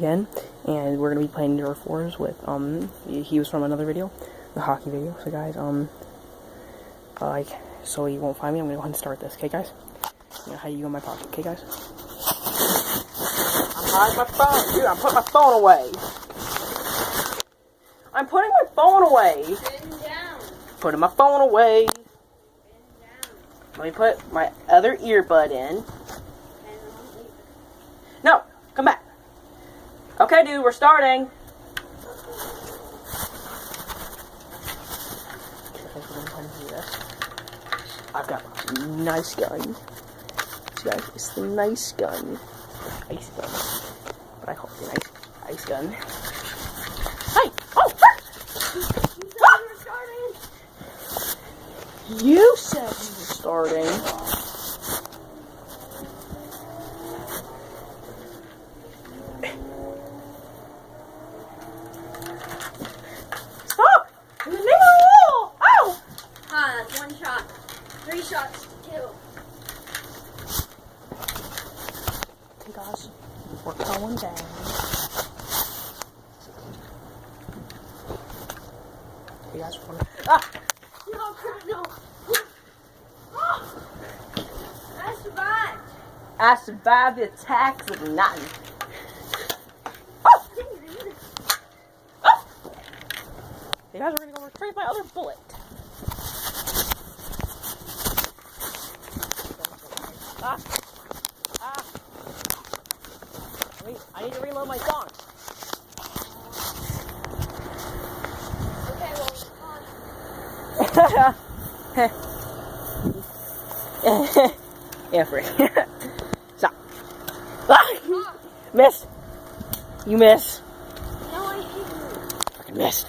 again, and we're gonna be playing Nerf Wars with he was from another video, the hockey video. So guys, so you won't find me. I'm gonna go ahead and start this. Okay, guys. You know how you go in my pocket. Okay, guys. I'm hiding my phone, dude. I'm putting my phone away. I'm putting my phone away. Bend down. Putting my phone away. Bend down. Let me put my other earbud in. No, come back. Okay, dude, we're starting. I've got a nice gun. This guy is the nice gun. Ice gun. But I call it the ice gun. Hey! Oh! You said you were starting. Stop! In the name of the law! Ow! Ah, that's one shot. 3 shots to kill. Okay, guys, we're going down. Hey guys, we're going. Ah! No, no. I survived. I survived the attacks of nothing. You guys are gonna go retrieve my other bullet. Ah! Ah! Wait, I need to reload my gun. Okay, well, Yeah, free. Stop. Ah! Missed. You missed. no, I didn't. Fucking missed.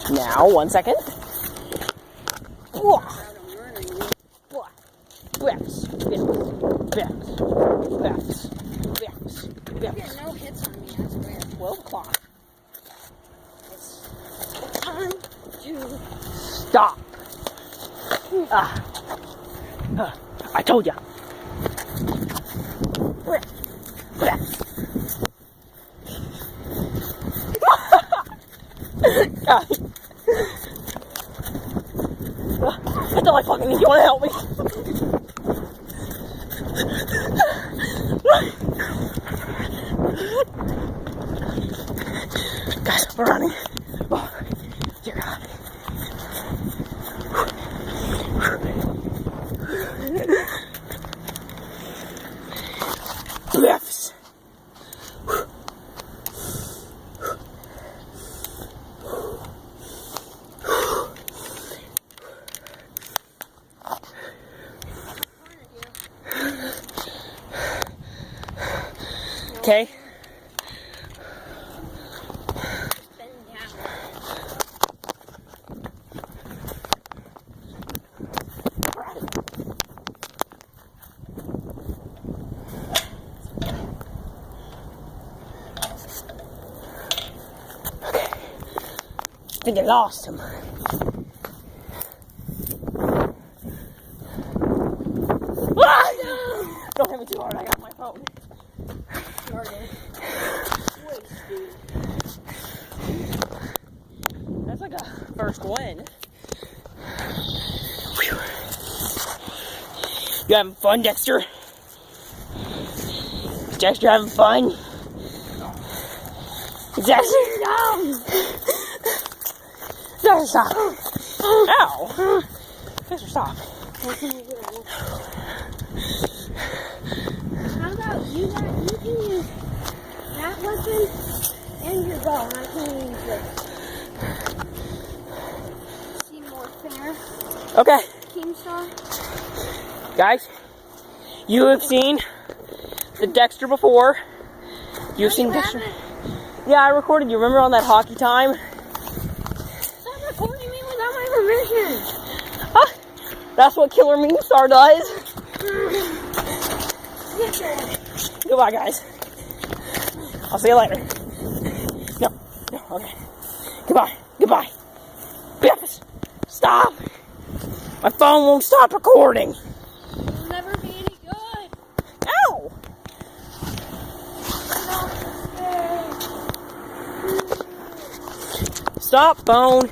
I Now, 1 second. get no hits on me, I swear. 12 o'clock. It's time to Stop. I told ya. I don't like fucking. You wanna help me? Guys, we're running. Oh, dear God. Bliffs. Okay. bend down. Okay. I think I lost him. Ah! Don't hit me too hard. I got my phone. That's like a first win. Whew. You having fun, Dexter? Is Dexter having fun? Dexter, no! Dexter, stop! Ow! Dexter, stop! How about you can use that weapon and your bow, and I can use this. Seem more fair. Okay, Team Star. guys, you have seen the Dexter before. You've seen Dexter. Yeah, I recorded you. Remember on that hockey time? Stop recording me without my permission. Huh? That's what Killer Meme Star does. Goodbye, guys. I'll see you later. No, okay. Goodbye. Biffs, stop. My phone won't stop recording. You'll never be any good. Ow! Stop, phone.